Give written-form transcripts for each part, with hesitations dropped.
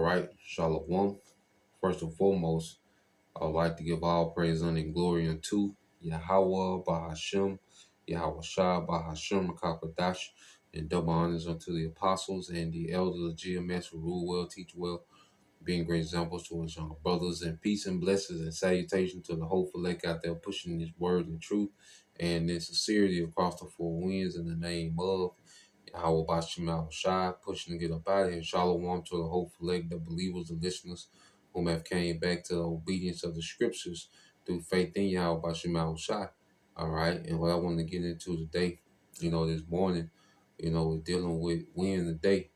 right, Shalom. First and foremost, I would like to give all praise, honor, and glory unto Yahweh, Bahashem, Yahweh Shah, Bahashem, Kakadash, and double honors unto the apostles and the elders of GMS who rule well, teach well, being great examples to us young brothers, and peace and blessings and salutation to the hopeful lake out there pushing this word and truth and in sincerity across the four winds in the name of Yahweh Bashim Shai, pushing to get up out of here. Shalom to the hopeful leg, the believers, the listeners whom have came back to the obedience of the scriptures through faith in Yahweh Bashim Shai. All right. And what I want to get into today, this morning, we're dealing with win the day,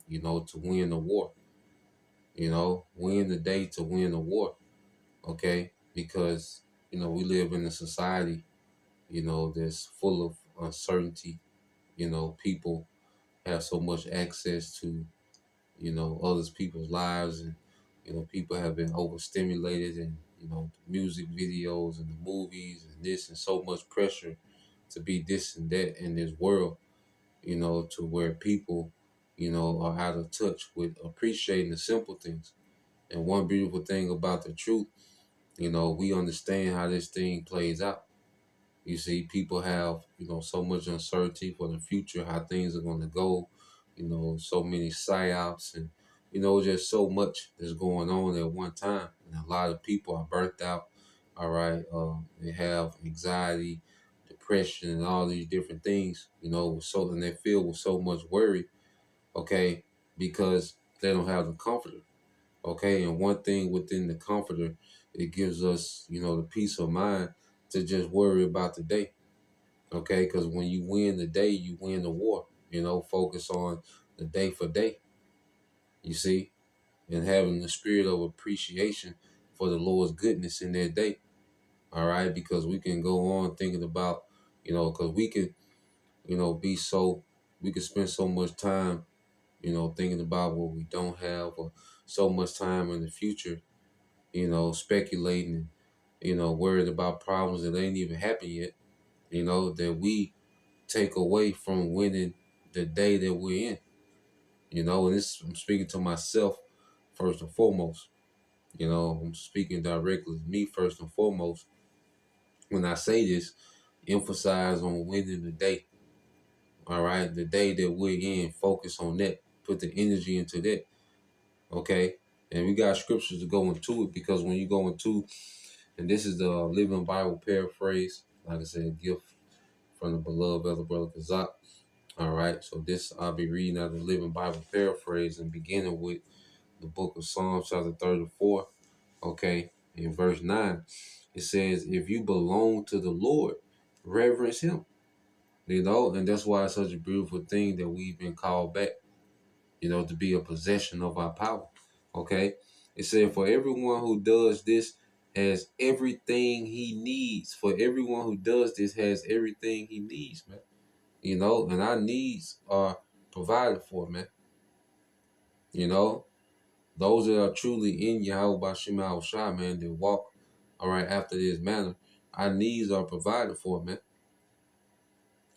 to win the war, win the day to win the war. Okay. Because, we live in a society, that's full of uncertainty. People have so much access to, others people's lives, and, people have been overstimulated, and, the music videos and the movies and this, and so much pressure to be this and that in this world, to where people, are out of touch with appreciating the simple things. And one beautiful thing about the truth, we understand how this thing plays out. You see, people have, so much uncertainty for the future, how things are going to go, so many psyops, and, just so much that's going on at one time. And a lot of people are burnt out, all right? They have anxiety, depression, and all these different things, and they're filled with so much worry, okay, because they don't have the comforter, okay? And one thing within the comforter, it gives us, the peace of mind to just worry about the day. Okay, because when you win the day, you win the war. Focus on the day for day, you see, and having the spirit of appreciation for the Lord's goodness in that day. All right, because we can go on thinking about, because we can, we can spend so much time, thinking about what we don't have, or so much time in the future, speculating, worried about problems that ain't even happened yet, that we take away from winning the day that we're in. And this, I'm speaking to myself first and foremost. I'm speaking directly to me first and foremost. When I say this, emphasize on winning the day. All right, the day that we're in, focus on that. Put the energy into that. Okay, and we got scriptures to go into it, because when you go into, and this is the Living Bible paraphrase, like I said, gift from the beloved elder brother Kazak. All right, so this I'll be reading out of the Living Bible paraphrase, and beginning with the book of Psalms, chapter 34, okay, in verse 9. It says, if you belong to the Lord, reverence him, and that's why it's such a beautiful thing that we've been called back, to be a possession of our power, okay? It said, for everyone who does this has everything he needs. For everyone who does this has everything he needs, man. And our needs are provided for, man. Those that are truly in Yahweh Bashim Shai, man, that walk, all right, after this manner, our needs are provided for, man.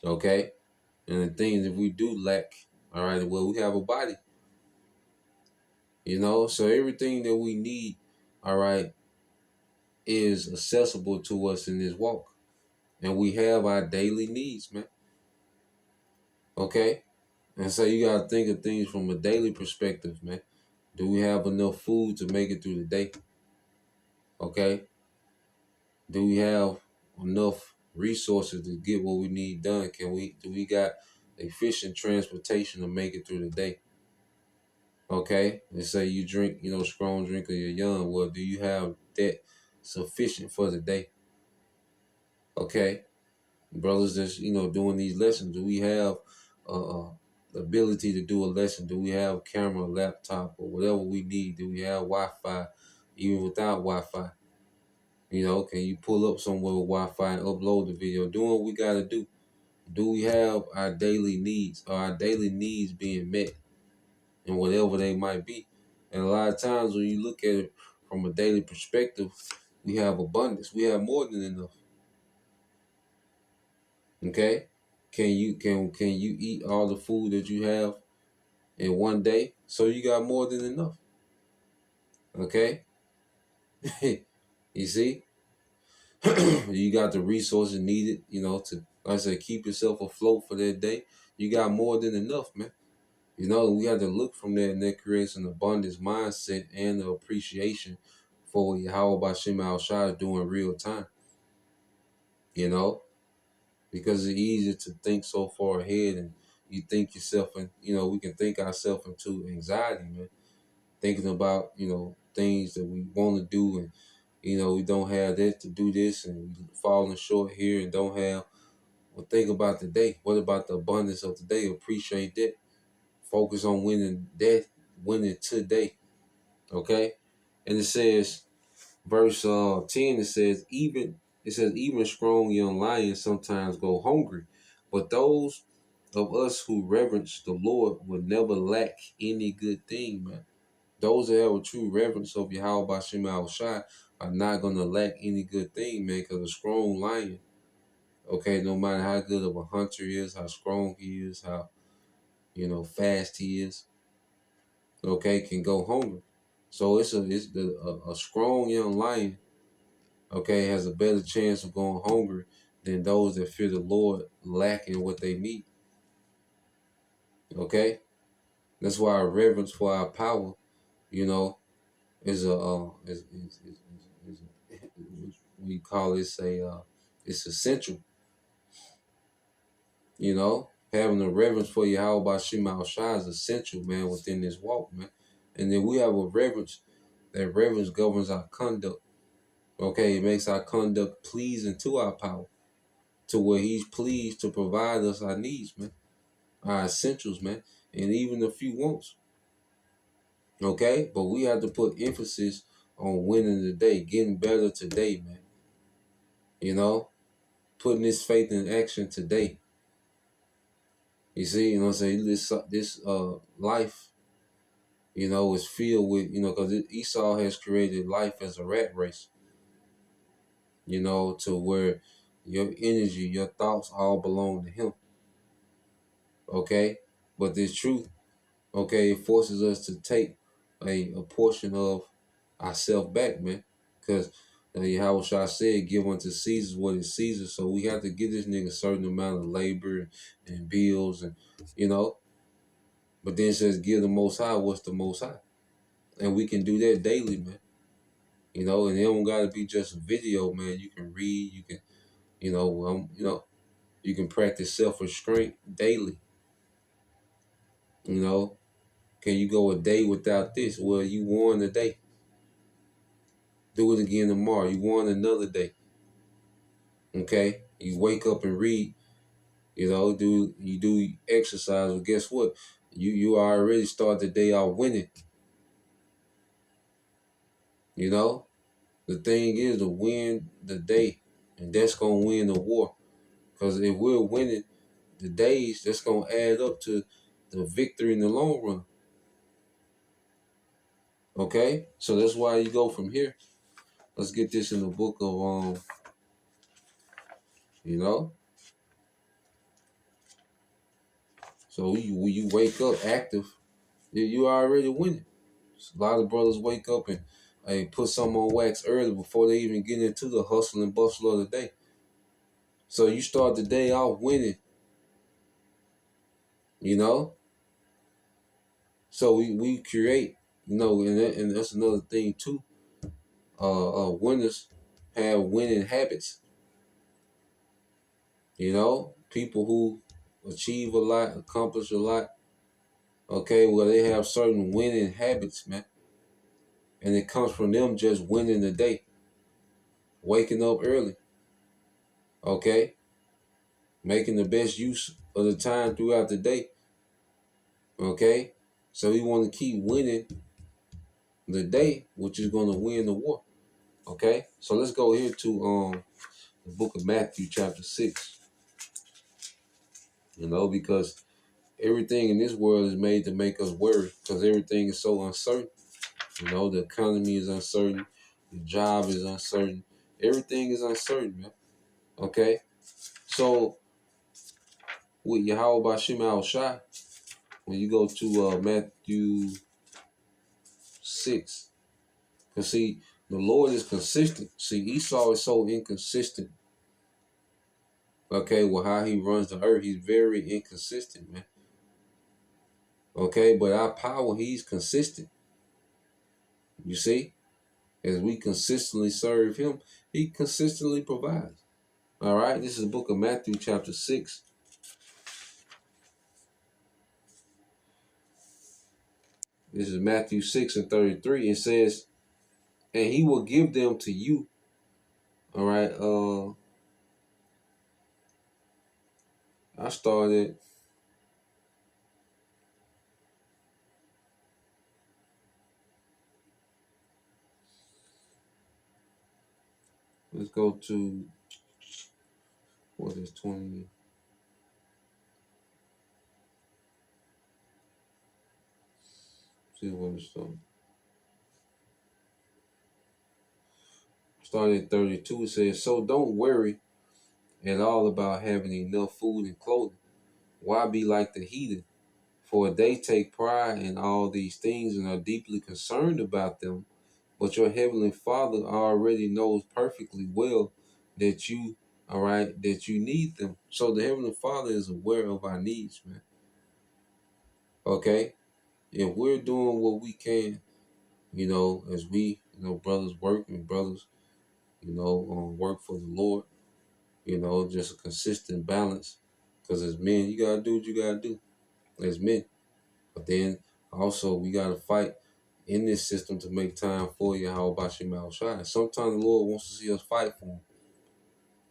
Okay? And the things that we do lack, all right, well, we have a body, so everything that we need, all right, is accessible to us in this walk. And we have our daily needs, man. Okay? And so you got to think of things from a daily perspective, man. Do we have enough food to make it through the day? Okay? Do we have enough resources to get what we need done? Do we got efficient transportation to make it through the day? Okay? They say you drink, strong drink or you're young. Well, do you have that sufficient for the day? Okay? Brothers that's, doing these lessons, do we have the ability to do a lesson? Do we have a camera, laptop, or whatever we need? Do we have Wi-Fi, even without Wi-Fi? Can you pull up somewhere with Wi-Fi and upload the video? Doing what we got to do. Do we have our daily needs? Are our daily needs being met? And whatever they might be. And a lot of times when you look at it from a daily perspective, we have abundance. We have more than enough. Okay? Can you eat all the food that you have in one day? So you got more than enough. Okay? You see? You got the resources needed, to, like I said, keep yourself afloat for that day. You got more than enough, man. We have to look from that, and that creates an abundance mindset and the appreciation for what Yahweh Bashim Al Shai is doing real time, because it's easy to think so far ahead, and you think yourself, and, we can think ourselves into anxiety, man, thinking about, things that we want to do, and, we don't have that to do this, and we falling short here and don't have. Well, think about the day. What about the abundance of today? Appreciate that. Focus on winning today. Okay? And it says, verse 10, even strong young lions sometimes go hungry, but those of us who reverence the Lord will never lack any good thing, man. Those that have a true reverence of Yahweh Bashim Al Shai are not going to lack any good thing, man, because a strong lion, okay, no matter how good of a hunter he is, how strong he is, how, fast he is, okay, can go hungry. So a strong young lion, okay, has a better chance of going hungry than those that fear the Lord lacking what they need. Okay, that's why our reverence for our power, is we call it it's essential. Having a reverence for Yahweh Bashim Al Shai is essential, man, within this walk, man. And then we have a reverence. That reverence governs our conduct. Okay, it makes our conduct pleasing to our power, to where He's pleased to provide us our needs, man, our essentials, man, and even a few wants. Okay, but we have to put emphasis on winning the day, getting better today, man. Putting this faith in action today. You see, what I'm saying? This life, is filled with, because Esau has created life as a rat race, to where your energy, your thoughts all belong to him. Okay? But this truth, okay, it forces us to take a portion of ourselves back, man. Because Yahweh Shai said, give unto Caesar what is Caesar. So we have to give this nigga a certain amount of labor and bills, and, but then it says, give the Most High what's the Most High. And we can do that daily, man. And it don't gotta be just a video, man. You can read, you can, you can practice self-restraint daily. Can you go a day without this? Well, you won a day. Do it again tomorrow. You won another day. Okay? You wake up and read, do exercise. Well, guess what? You already start the day out winning. The thing is to win the day, and that's gonna win the war. Because if we're winning the days, that's gonna add up to the victory in the long run. Okay? So that's why you go from here. Let's get this in the book of So when you wake up active, you already winning. A lot of brothers wake up and put something on wax early before they even get into the hustle and bustle of the day. So you start the day off winning. So we create, and that's another thing too. Winners have winning habits. People who achieve a lot, accomplish a lot. Okay, well, they have certain winning habits, man. And it comes from them just winning the day. Waking up early. Okay? Making the best use of the time throughout the day. Okay? So we want to keep winning the day, which is going to win the war. Okay? So let's go here to the book of Matthew chapter 6. Because everything in this world is made to make us worry, because everything is so uncertain. The economy is uncertain. The job is uncertain. Everything is uncertain, man. Okay? So, with Yahweh Bashim Al Shai, when you go to Matthew 6, Because see, the Lord is consistent. See, Esau is so inconsistent. Okay, well, how he runs the earth, he's very inconsistent, man. Okay, but our power, he's consistent. You see, as we consistently serve him, he consistently provides. All right, this is the book of Matthew, chapter 6. This is Matthew 6 and 33. It says, and he will give them to you. All right, I started. Let's go to, what is 20? See what it's on. Started at 32. It says, so don't worry at all about having enough food and clothing. Why be like the heathen? For they take pride in all these things and are deeply concerned about them. But your heavenly Father already knows perfectly well that you, all right, that you need them. So the heavenly Father is aware of our needs, man. Okay? If we're doing what we can, as we, brothers working, brothers, work for the Lord, just a consistent balance. Because as men, you got to do what you got to do as men. But then also we got to fight in this system to make time for you. How about your mouth shy? Sometimes the Lord wants to see us fight for him.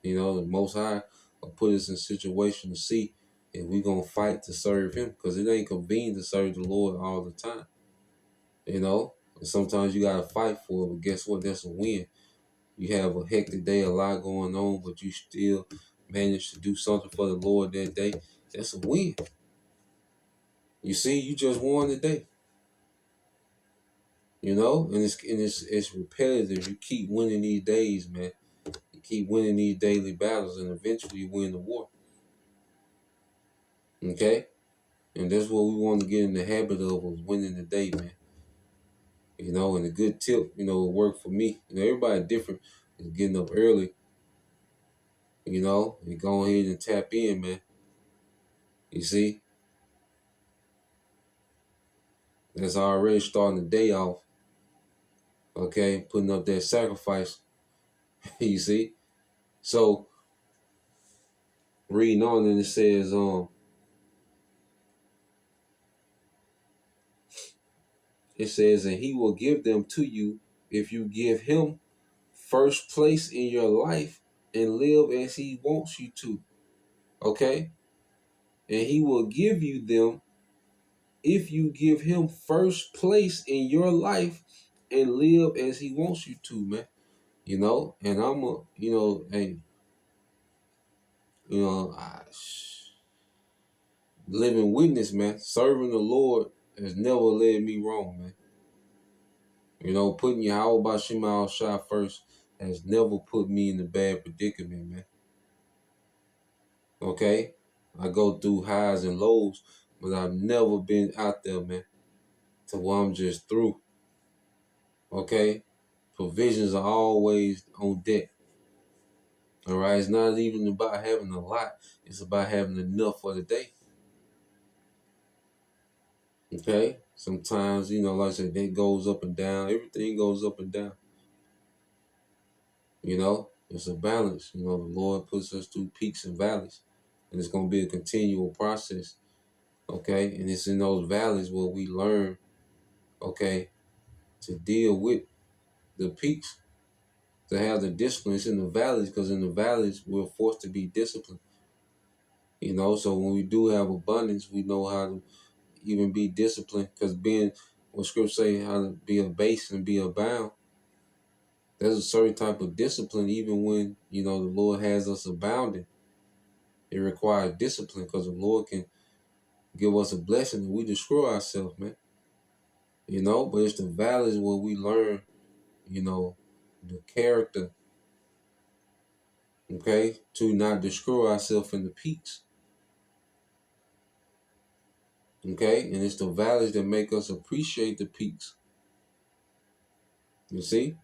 The Most High will put us in a situation to see if we're going to fight to serve him. Because it ain't convenient to serve the Lord all the time. And sometimes you got to fight for it. But guess what? That's a win. You have a hectic day, a lot going on, but you still manage to do something for the Lord that day. That's a win. You see, you just won the day. And it's repetitive. You keep winning these days, man. You keep winning these daily battles, and eventually you win the war. Okay, and that's what we want to get in the habit of winning the day, man. And a good tip, work for me. Everybody different. Is getting up early, and go ahead and tap in, man. You see, that's already starting the day off. Okay, putting up that sacrifice. You see, so reading on, and it says, and he will give them to you if you give him first place in your life and live as he wants you to. Okay? And he will give you them if you give him first place in your life and live as he wants you to, man. And I'm a, hey, living witness, man. Serving the Lord has never led me wrong, man. Putting Yahweh Shema Shah first has never put me in a bad predicament, man. Okay? I go through highs and lows, but I've never been out there, man, to where I'm just through. Okay? Provisions are always on deck. All right? It's not even about having a lot. It's about having enough for the day. Okay? Sometimes, like I said, it goes up and down. Everything goes up and down. It's a balance. The Lord puts us through peaks and valleys. And it's going to be a continual process. Okay? And it's in those valleys where we learn, okay, to deal with the peaks, to have the discipline. It's in the valleys, because in the valleys we're forced to be disciplined. So when we do have abundance, we know how to even be disciplined, because what scripture say, how to be a base and be abound. There's a certain type of discipline, even when, the Lord has us abounding. It requires discipline, because the Lord can give us a blessing and we destroy ourselves, man. But it's the valleys where we learn, the character, okay, to not destroy ourselves in the peaks. Okay, and it's the valleys that make us appreciate the peaks. You see?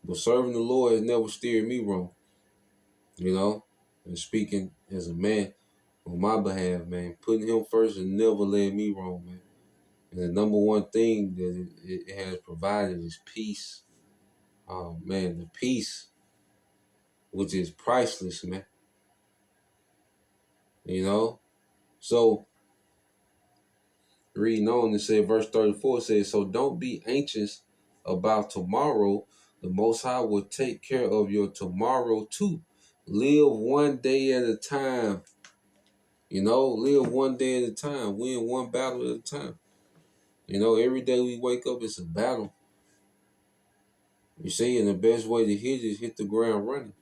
But serving the Lord has never steered me wrong, you know? And speaking as a man on my behalf, man, putting him first has never led me wrong, man. And the number one thing that it has provided is peace. Oh, man, the peace, which is priceless, man. You know? So, reading on, it said, verse 34 says, so don't be anxious about tomorrow. The Most High will take care of your tomorrow too. Live one day at a time. You know, live one day at a time. Win one battle at a time. You know, every day we wake up, it's a battle. You see, and the best way to hit is hit the ground running.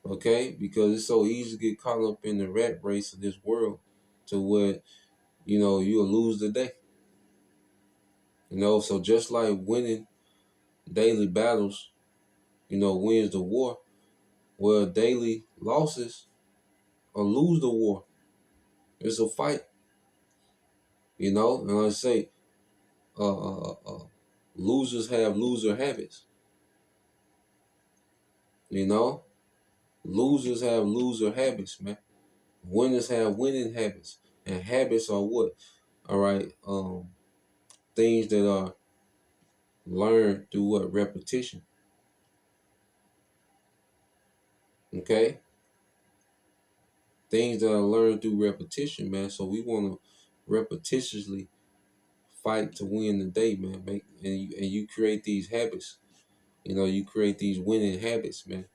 Okay? Because it's so easy to get caught up in the rat race of this world to where, you know, you'll lose the day. You know, so just like winning daily battles, you know, wins the war, well, daily losses or lose the war. It's a fight. You know, and like I say, losers have loser habits. You know, losers have loser habits, man. Winners have winning habits, and habits are what? All right, things that are learned through what? Repetition. Okay, things that are learned through repetition, man. So we want to repetitiously fight to win the day, man. And you create these habits. You know, you create these winning habits, man.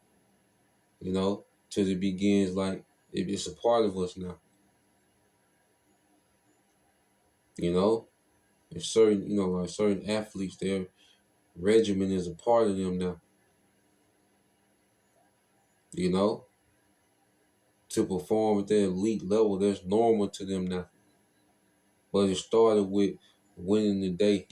You know, till it begins like it's a part of us now. You know, and certain, you know, like certain athletes, their regimen is a part of them now. You know, to perform at that elite level, that's normal to them now. But it started with winning the day.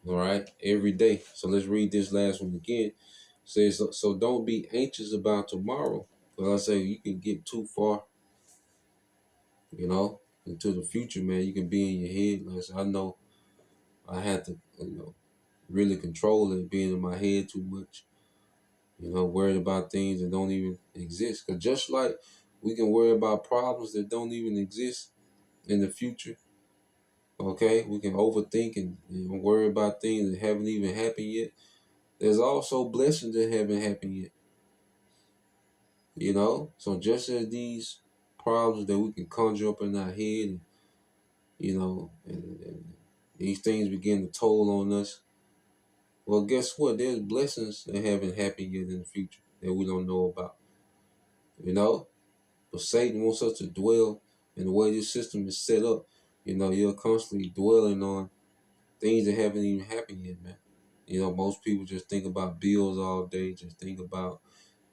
All right, every day. So let's read this last one again. It says, so don't be anxious about tomorrow. Because I say you can get too far, you know, into the future, man. You can be in your head. Like I said, I know I had to, you know, really control it, being in my head too much. You know, worried about things that don't even exist. Because just like we can worry about problems that don't even exist in the future, okay? We can overthink and worry about things that haven't even happened yet. There's also blessings that haven't happened yet. You know? So just as these problems that we can conjure up in our head, and, you know, and these things begin to toll on us, well, guess what? There's blessings that haven't happened yet in the future that we don't know about. You know? But Satan wants us to dwell, and the way this system is set up, you know, you're constantly dwelling on things that haven't even happened yet, man. You know, most people just think about bills all day, just think about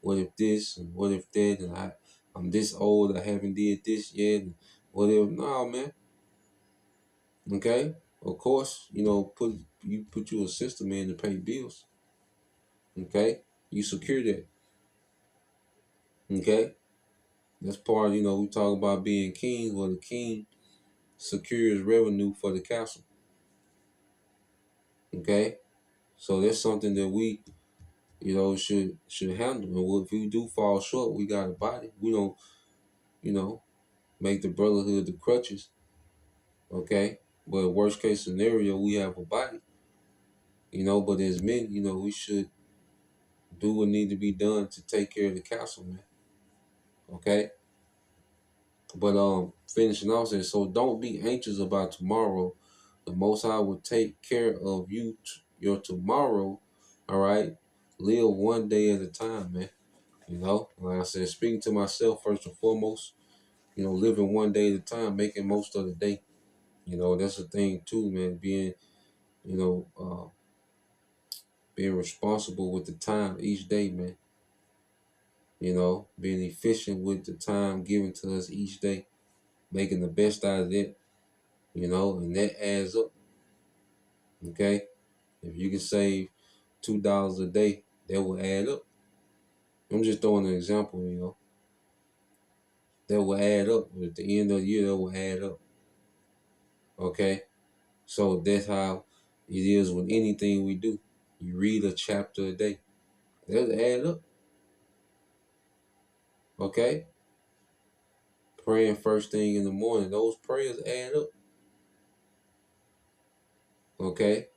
what if this and what if that, and I'm this old, I haven't did this yet, and whatever. No, man. Okay? Of course, you know, put you a system in to pay bills. Okay? You secure that. Okay? That's part, you know, we talk about being king. Well, the king secures revenue for the castle. Okay? So that's something that we, you know, should handle. And if we do fall short, we got a body. We don't, you know, make the brotherhood the crutches. Okay? But worst case scenario, we have a body. You know, but as men, you know, we should do what need to be done to take care of the castle, man. Okay? But finishing off saying, so don't be anxious about tomorrow. The Most High will take care of you, your tomorrow. All right? Live one day at a time, man. You know, like I said, speaking to myself first and foremost, you know, living one day at a time, making most of the day. You know, that's the thing too, man. Being, you know, being responsible with the time each day, man. You know, being efficient with the time given to us each day, making the best out of it, you know, and that adds up. Okay. If you can save $2 a day, that will add up. I'm just throwing an example, you know. That will add up. At the end of the year, that will add up. Okay. So that's how It is with anything we do. You read a chapter a day. That'll add up. Okay? Praying first thing in the morning. Those prayers add up. Okay?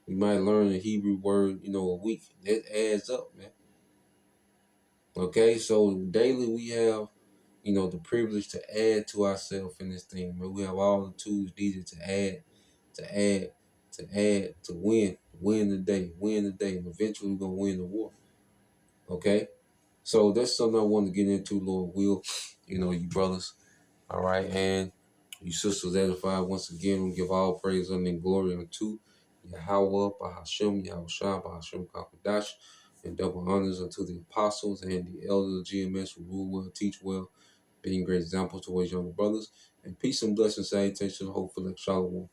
You might learn a Hebrew word, a week. That adds up, man. Okay? So daily we have, the privilege to add to ourselves in this thing, man. We have all the tools needed to add, to win the day, and eventually we're gonna win the war. Okay? So that's something I want to get into, Lord will. You brothers. All right, and you sisters edified once again. We give all praise and glory unto Yahweh, Bahashem, Yahushua, Bahashem Kakadash, and double honors unto the apostles and the elders of GMS who rule well, teach well, being great examples towards younger brothers. And peace and blessings, salutations, hopefully, shalom.